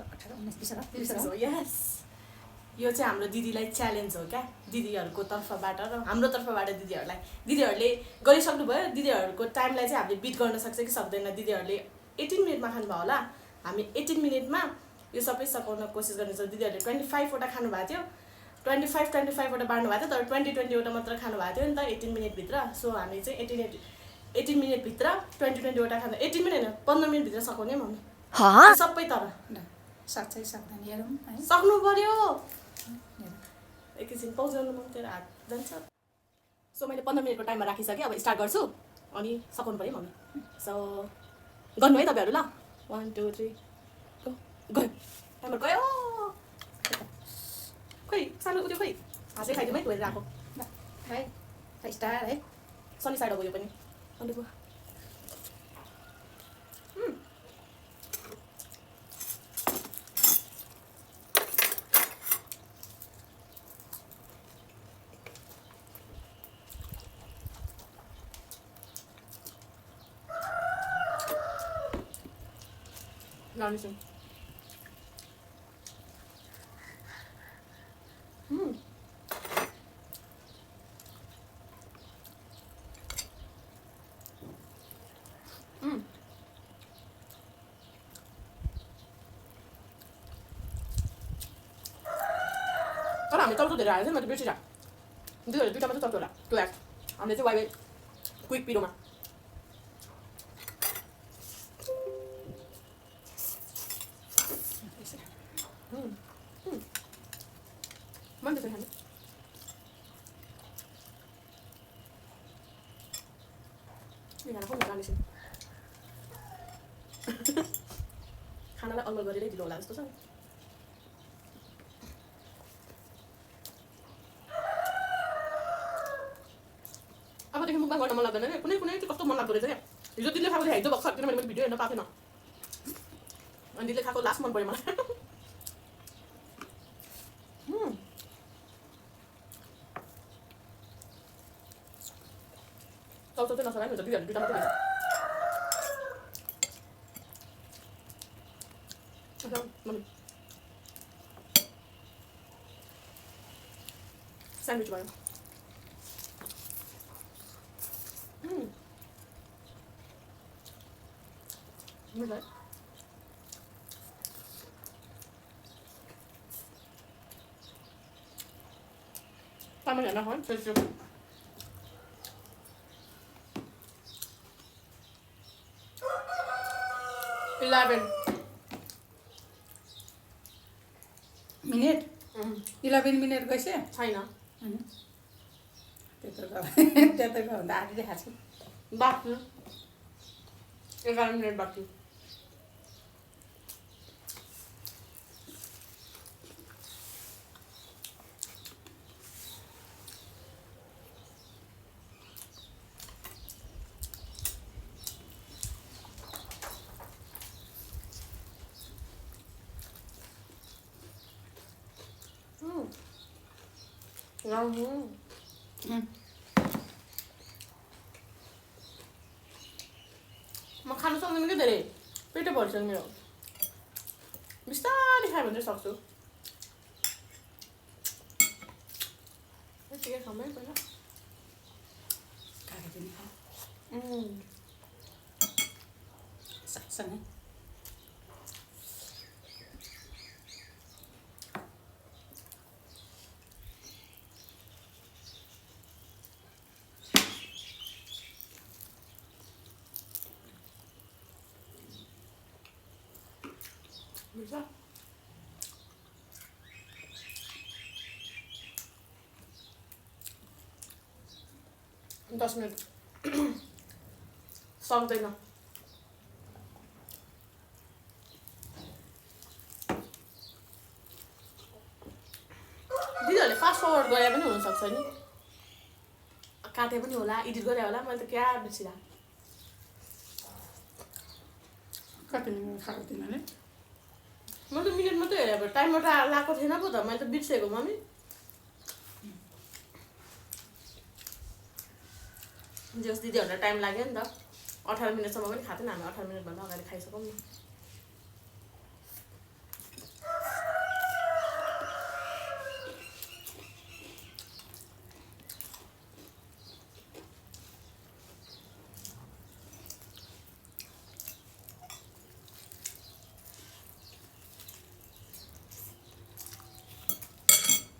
18 19 This is yes. यो चाहिँ हाम्रो दिदीलाई च्यालेन्ज हो क्या दिदीहरूको तर्फबाट र हाम्रो तर्फबाट दिदीहरूले गरिसक्नु भयो दिदीहरूको टाइमलाई चाहिँ हामीले बिट गर्न सक्छ कि सक्दैन दिदीहरूले 18 मिनटमा खानुभयो होला हामी 18 मिनटमा यो सबै सकाउन कोसिस गर्नेछौँ दिदीहरूले 25वटा खानुभएको थियो 25वटा बाँड्नु भएको थियो तर 20वटा मात्र खानुभएको थियो नि त 18 मिनटभित्र सो हामी चाहिँ 18 मिनटभित्र 20वटा खानु 18 मिनट होइन 15 मिनटभित्र सकाउने मम्मी सबै तर सक्छ सक्दैन हेरौँ है सक्नु पर्यो एकैछिन पाउजाउनु मन तेरो हात जान्छ सो मैले 15 मिनटको टाइममा राखिसकेँ अब स्टार्ट गर्छु अनि सकाउनु पऱ्यो मम्मी सो गर्नु है तपाईँहरू ल 1 2 3 गो गयो टाइमर गयो खोइ सानो उयो खोइ हाँसै खाइदिउँ है धोएर आएको है स्टार है सनी साइड अब यो पनि अनि garnishing. तर हामीले चल्तो धेरै हाल्छ नि म त बिर्सिरहेँ दुईवटा दुईवटा मात्रै चल्तो होला टु एक्ट हामीले चाहिँ वाइवाई क्विक पिरोमा मन त्यसो खाने खानालाई अलमल गरेरै दिनु होला जस्तो छ अबदेखि मुखमा गर्न मन लाग्दैन कुनै कुनै चाहिँ कस्तो मन लाग्दो रहेछ क्या हिजो दिदीले खाएको हिजो भएको छ किनभने मैले भिडियो हेर्न पाएको थिएन अनि दिदीले खाएको लास्ट मन पऱ्यो मलाई चौचौ चाहिँ नसराइ हुन्छ दिदीहरू दुइटा मात्रै भन्छ स्यान्डविच भयो Tama yan ako, sure. Minute 11 minute कैसे छैन त्यता भन्दा आधी देखाएको छु बाँकी 11 मिनट बाँकी म खानु सक्दैन कि धेरै पेटै भरिसक्यो मेरो बिस्तारै खायो भने सक्छु ठिकै खाउँ है पहिला सँगसँगै Bisa. Entas menit. सक्दैन दिदीहरूले फास्ट फरवर्ड गरे पनि हुनसक्छ नि काटे पनि होला एडिट गरे होला मैले त क्या बिर्सिरहेँ कति मिनट खाएको तिमीले मैले त मिनट मात्रै हेरेँ अब टाइमर त लगाएको थिएन पो त मैले त बिर्सेको मम्मी जस दिदीहरूलाई टाइम लाग्यो नि त 18 मिनटसम्म पनि खाँदैन हामी 18 मिनटभन्दा अगाडि खाइसकौँ न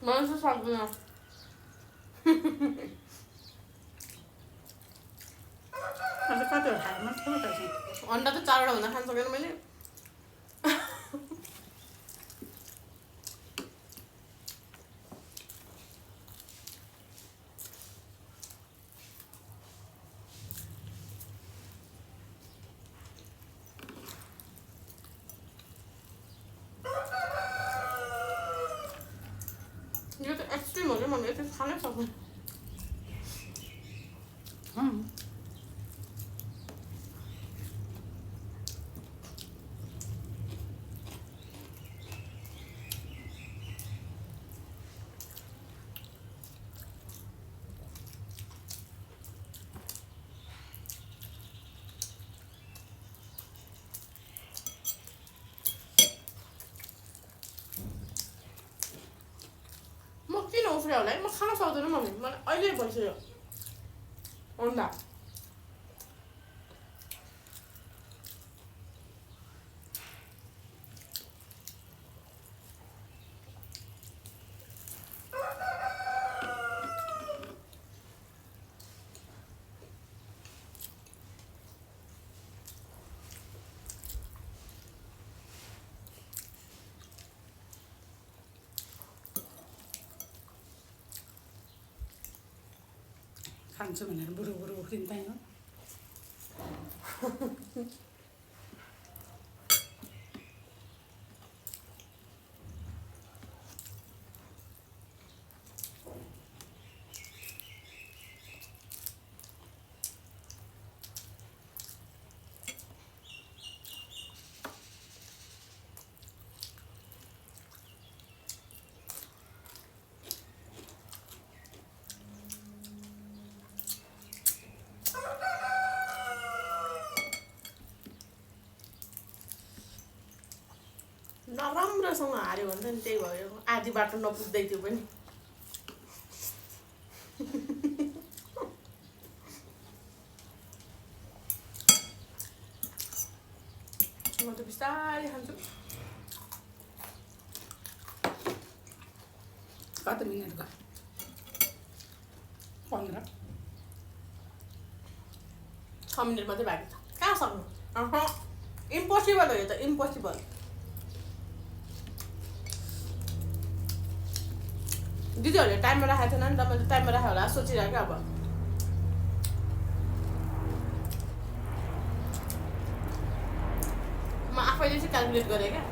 मलाई चाहिँ सक्दैन अन्त कतिवटा खायो मात्रै खाइसकेँ। अन्डा त 4वटा भन्दा खान सकेन मैले। यो त एक्सट्रिम हो क्या, मैले यति खानै सक्नु। म किन उफ्रियो होला है, म खान सक्दैन मम्मी, मलाई अहिले भइसक्यो अन्डा। खान्छु भनेर बुढो बुढो उफ्रिँदैन। नराम्रोसँग हार्यो भने त नि त्यही भयो, आधी बाटो नपुग्दै थियो पनि। म त बिस्तारै खान्छु। कति मिनट भयो? 15। 6 मिनट मात्रै बाँकी छ, कहाँ सक्नु? इम्पोसिबल हो यो त, इम्पोसिबल। दिदीहरूले टाइममा राखेको थिएन नि त, मैले टाइममा राखेँ होला सोचिरहेको अब। म आफैले चाहिँ क्यालकुलेट गरेँ क्या,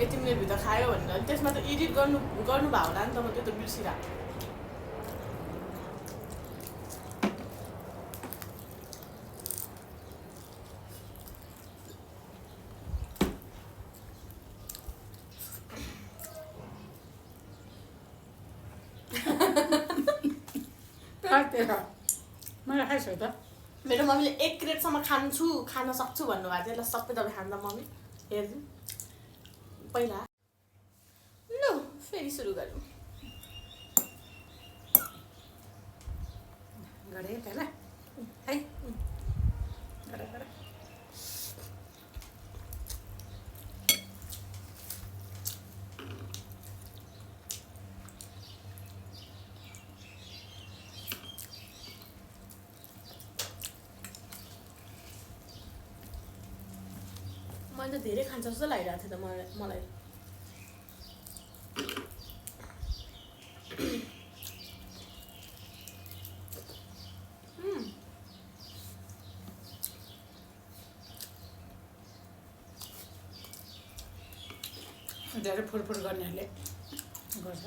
यति मिनटभित्र खायो भनेर। त्यसमा त एडिट गर्नु भयो होला नि त, म त्यो त बिर्सिरहेको। मैले खाइसकेँ त। मेरो मम्मीले 1 क्रेटसम्म खान सक्छु भन्नुभएको थियो। ल सबै तपाईँ खाँदा मम्मी हेर्नु पहिला। ल फेरि सुरु गरौँ। गरेँ त ल है। गरेँ गरेँ। मैले त धेरै खान्छ जस्तो लागिरहेको थियो त मलाई। धेरै फुरफुर गर्नेहरूले गर्छ।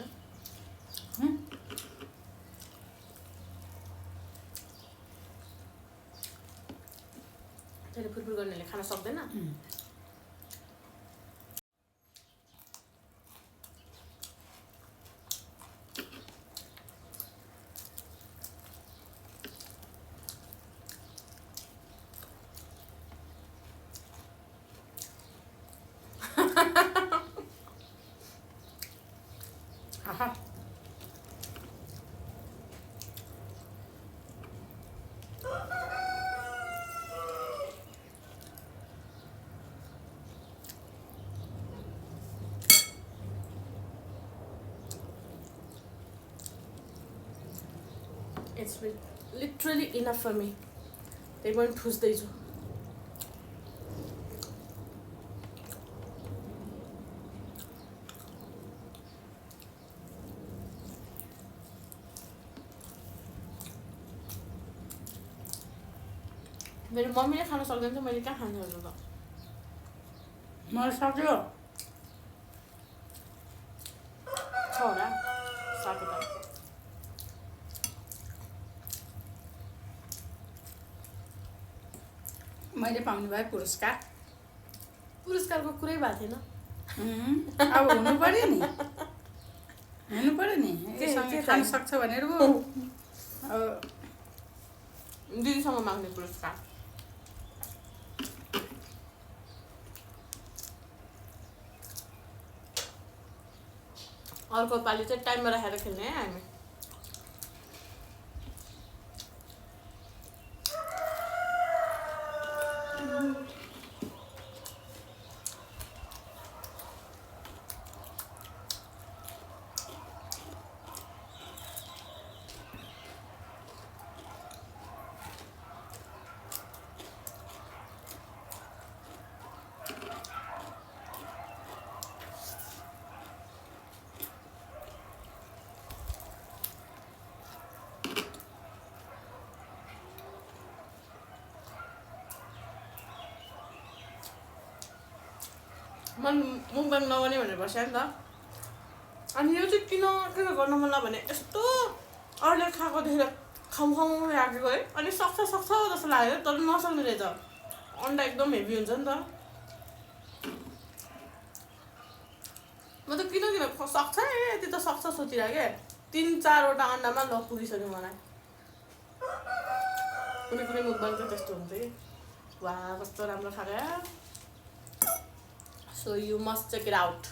धेरै फुरफुर गर्नेहरूले खान सक्दैन। Aha it's literally enough for me. त्यही पनि ठुस्दैछु। मेरो मम्मीले खान सक्दैन थियो, मैले कहाँ खान सक्छु त? मलाई सक्यो। छ होला साथी त। मैले पाउने भए पुरस्कार। पुरस्कारको कुरै भएको थिएन। अब हुनु पर्यो नि, हुनु पर्यो नि। यससँग खान सक्छ भनेर पो अब दिदीसँग माग्ने पुरस्कार। अर्को पालि चाहिँ टाइममा राखेर खेल्ने है हामी। मन मुखबाङ नगर्ने भनेर बस्यो नि त। अनि यो चाहिँ किन गर्न मन भने यस्तो अरूले खाएको देखेर खाउँ खाउँ राखेको है। अनि सक्छ जस्तो लाग्यो तर नसक्ने रहेछ। अन्डा एकदम हेभी हुन्छ नि त। म त किन सक्छ यति त सक्छ सोचिरहेको क्या। 3-4वटा अन्डामा ल पुगिसक्यो मलाई। कुनै कुनै मुखबाङ चाहिँ त्यस्तो हुन्छ कि वा कस्तो राम्रो खाएको। So you must check it out.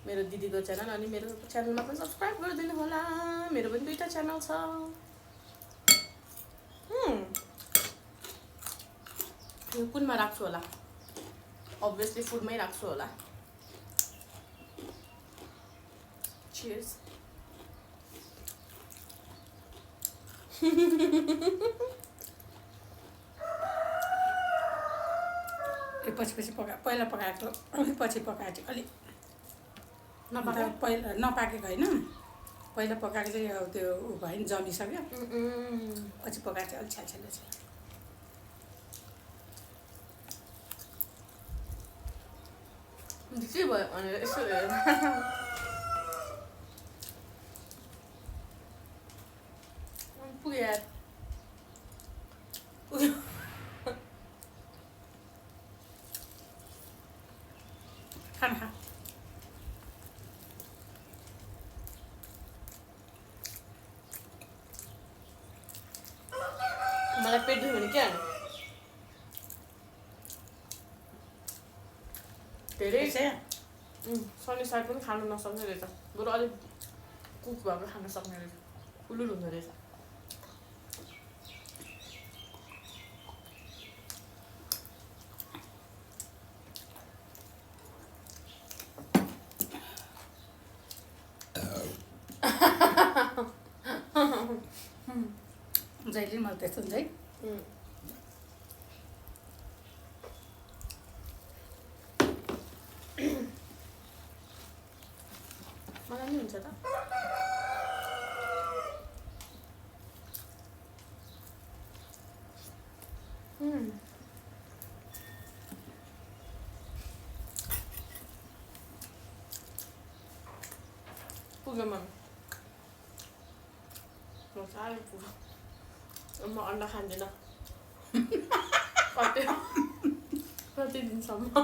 मेरो दिदीको च्यानल अनि मेरो च्यानलमा पनि सब्सक्राइब गरिदिनु होला। मेरो पनि 2टा च्यानल छ। यो कुनमा राख्छु होला? अभियसली फुडमै राख्छु होला। चियर्स। पछि पहिला पकाएको अलिक पछि पकाएको चाहिँ अलिक नपकाएको पहिला नपाकेको होइन। पहिला पकाएको चाहिँ अब त्यो उ भयो नि जमिसक्यो। पछि पकाएको चाहिँ अलिक छ्यालछ्याल छ। के भयो भनेर यसो पुग्यो यार। पुग्यो। खाना खा। मलाई पेट दुख्यो भने के हाल्नु? धेरै सनी साइड पनि खानु नसक्ने रहेछ। बरु अलिक कुक भएको खान सक्ने रहेछ। उलुल हुँदो रहेछ। जहिले मलाई त्यस्तो हुन्छ है। मलाई नि हुन्छ त। पुग्यो मन। साह्रै पुग्यो। म अन्डा खाँदिनँ प्रतिदिनसम्म।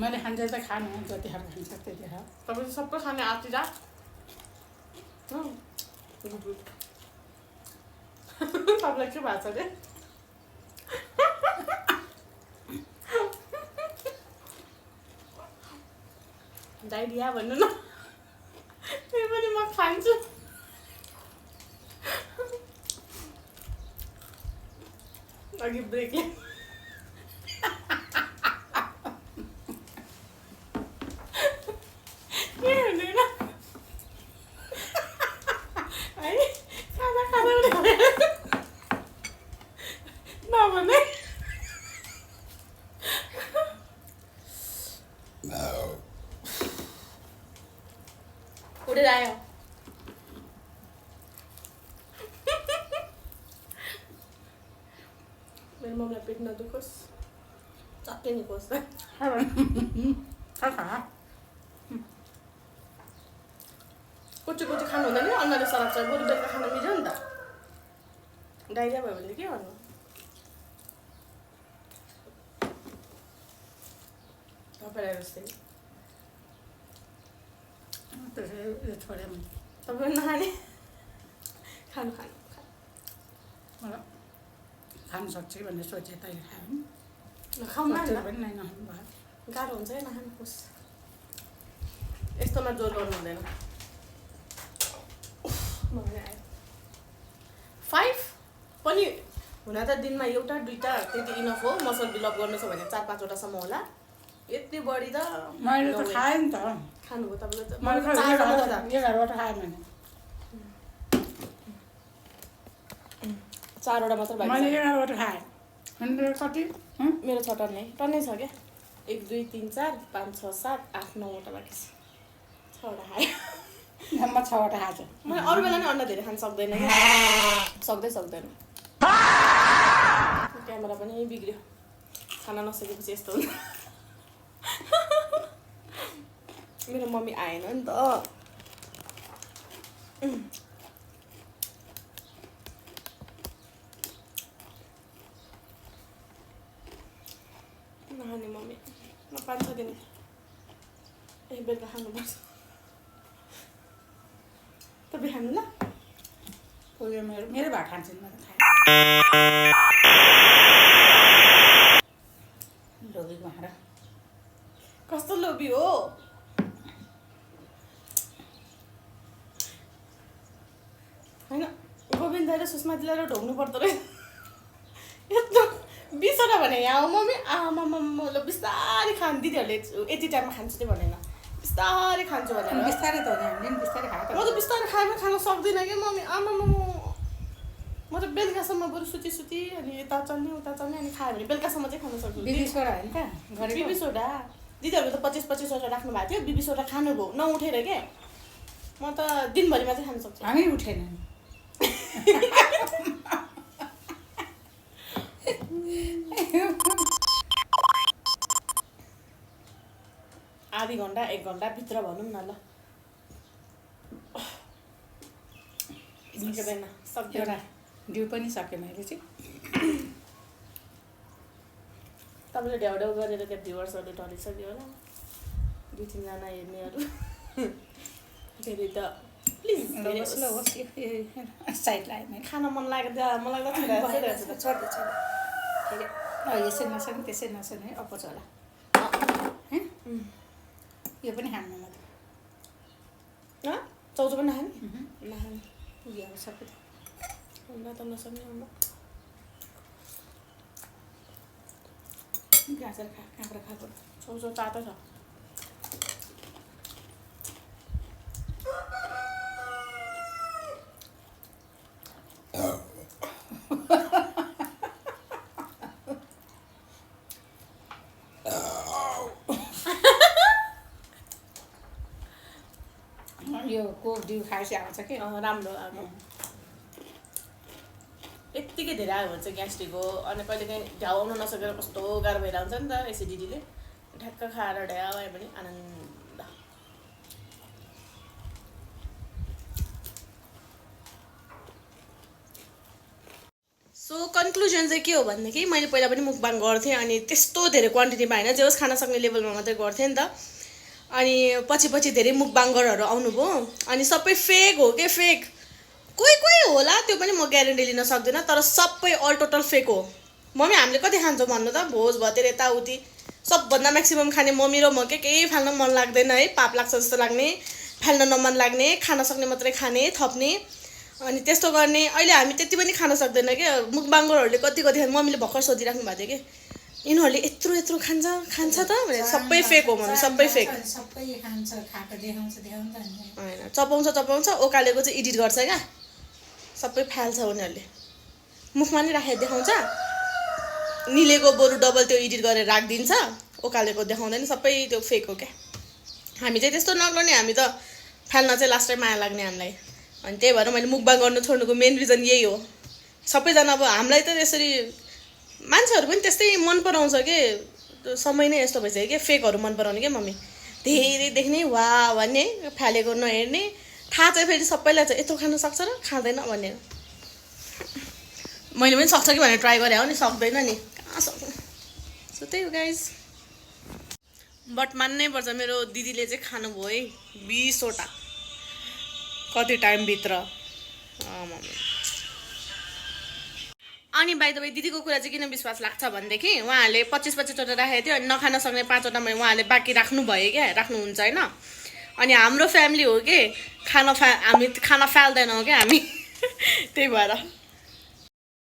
मैले खान्छ त खानु जति खानु खान्छ त्यति खा। तपाईँ चाहिँ सबै खाने आँटिरा। तपाईँलाई के भएको छ अरे? डाइरिया भन्नु न। त्यही पनि म खान्छु। अघि ब्रेकले लिएर आयो मेरो मम्मीलाई पेट नदुखोस् चट्टै निकोस् कुटी कुटी खानु हुँदैन नि अन्नाले सराप्छ बरु बेलुका खानु मिल्यो नि त डाइरिया भयो भने के गर्नु तपाईँलाई जस्तै तपाईँ नखाने खानु खानु खानु सक्छ भन्ने सोचे तैँले खायो खाउँ पनि नै नखानु भयो गाह्रो हुन्छ है नखानुहोस् यस्तोमा जोर गर्नु हुँदैन 5 पनि हुन त दिनमा एउटा दुईटा त्यति इनफ हो मसल बिलअप गर्नु छ भने 4-5 वटासम्म होला यति बढी त मैले त खाएँ नि त खानुभयो तपाईँले त मैले 11वटा खाएँ मैले 4वटा मात्र बाँकी मैले 11वटा खाएँ अनि कति मेरो 6 टन्नै छ क्या 1 2 3 4 5 6 7 8 9वटा बाँकी छ 6वटा खाएँ म 6वटा खाएको मैले अरू बेला नि अन्डा धेरै खान सक्दैन क्या सक्दैन क्यामेरा पनि बिग्रियो खाना नसकेपछि यस्तो हुन्छ मेरो मम्मी आएन नि त नखाने मम्मी म 5-6 दिन बेलुका खानुपर्छ तपाईँ खानु ल मेरो भात खान्छन् मैले खाएँ लोभी भाँडा कस्तो लोभी हो होइन गोविन्द दाइ र सुषमा दिदीलाई ढोग्नु पर्दो रहेछ यस्तो 20वटा भने यहाँ हो मम्मी आमा ल बिस्तारै खानु दिदीहरूले यति टाइममा खान्छु चाहिँ भनेन बिस्तारै खान्छु भनेर बिस्तारै त हो नि हामीले बिस्तारै खाएको म त बिस्तारै खाएर खान सक्दिनँ कि मम्मी आमा म त बेलुकासम्म बरु सुती अनि यता चल्ने उता चल्ने अनि खायो भने बेलुकासम्म चाहिँ खान सक्छु 20वटा होइन त 20वटा दिदीहरूले त 25-25वटा राख्नु भएको थियो 20वटा खानुभयो नउठेर के म त दिनभरिमा चाहिँ खान सक्छु हामी उठेन आधी घन्टा 1 घन्टा भित्र भनौँ न ल सक्दैन एउटा ड्यु पनि सकेँ मैले चाहिँ तपाईँले ढ्याउढ्याउ गरेर त्यहाँ भ्युवर्सहरूले ढलिसक्यो होला 2-3 जना हेर्नेहरू धेरै त प्लिज साइड लाग्यो खान मन लाग्यो मलाई यसै नसक्ने त्यसै नसक्ने अपोज होला यो पनि खानु म चाउचाउ पनि नखाने नखाने पुगिहाल्नु सबै त नसक्ने गाजर काँक्रा खाएको चाउचाउ तातो छ यो कोक ड्यु खाएपछि आउँछ कि राम्रो अब यत्तिकै धेरै आयो भने चाहिँ ग्यास्ट्रिक हो अनि कहिलेकाहीँ घाउ आउनु नसकेर कस्तो गाह्रो भएर हुन्छ नि त एसिडिटीले ठ्याक्क खाएर ढ्याउ आयो भने आनन्द सो कन्क्लुजन चाहिँ के हो भनेदेखि मैले पहिला पनि मुकबाङ गर्थेँ अनि त्यस्तो धेरै क्वान्टिटीमा होइन जे होस् खान सक्ने लेभलमा मात्रै गर्थेँ नि त अनि पछि धेरै मुकबाङ्गरहरू आउनुभयो अनि सबै फेक हो के फेक कोही होला त्यो पनि म ग्यारेन्टी लिन सक्दिनँ तर सबै अल टोटल फेक हो मम्मी हामीले कति खान्छौँ भन्नु त भोज भतेर यताउति सबभन्दा म्याक्सिमम खाने मम्मी र म केही फाल्न मन लाग्दैन है पाप लाग्छ जस्तो लाग्ने फाल्न नमन लाग्ने खान सक्ने मात्रै खाने थप्ने अनि त्यस्तो गर्ने अहिले हामी त्यति पनि खान सक्दैन क्या मुकबाङ्गरहरूले कति मम्मीले भर्खर सोधिराख्नु भएको थियो कि यिनीहरूले यत्रो खान्छ त भने सबै फेक हो मम्मी सबै फेक होइन चपाउँछ ओकालेको चाहिँ एडिट गर्छ क्या सबै फाल्छ उनीहरूले मुखमा नै राखेर देखाउँछ निलेको बरु डबल त्यो एडिट गरेर राखिदिन्छ ओकालेको देखाउँदैन सबै त्यो फेक हो क्या हामी चाहिँ त्यस्तो नगर्ने हामी त फाल्न चाहिँ लास्ट टाइम माया लाग्ने हामीलाई। अनि त्यही भएर मैले मुकबाङ गर्नु छोड्नुको मेन रिजन यही हो। सबैजना अब हामीलाई त यसरी मान्छेहरू पनि त्यस्तै मन पराउँछ के, समय नै यस्तो भइसक्यो क्या, फेकहरू मन पराउने क्या मम्मी। धेरै देख्ने वा भन्ने, फालेको नहेर्ने, थाहा चाहिँ फेरि सबैलाई चाहिँ यत्रो खान सक्छ र खाँदैन भन्ने। मैले पनि सक्छ कि भनेर ट्राई गरेँ हो नि, सक्दैन नि, कहाँ सक्नु। सो त्यही हो गाइज। बट मान्नै पर्छ मेरो दिदीले चाहिँ खानुभयो है 20वटा कति टाइमभित्र। अनि बाइ द वे दिदीको कुरा चाहिँ किन विश्वास लाग्छ भनेदेखि उहाँहरूले 25-25वटा राखेको थियो, अनि नखान सक्ने 5वटा उहाँहरूले बाँकी राख्नुभयो क्या, राख्नुहुन्छ होइन। अनि हाम्रो फ्यामिली हो कि हामी खाना फाल्दैनौँ क्या हामी त्यही भएर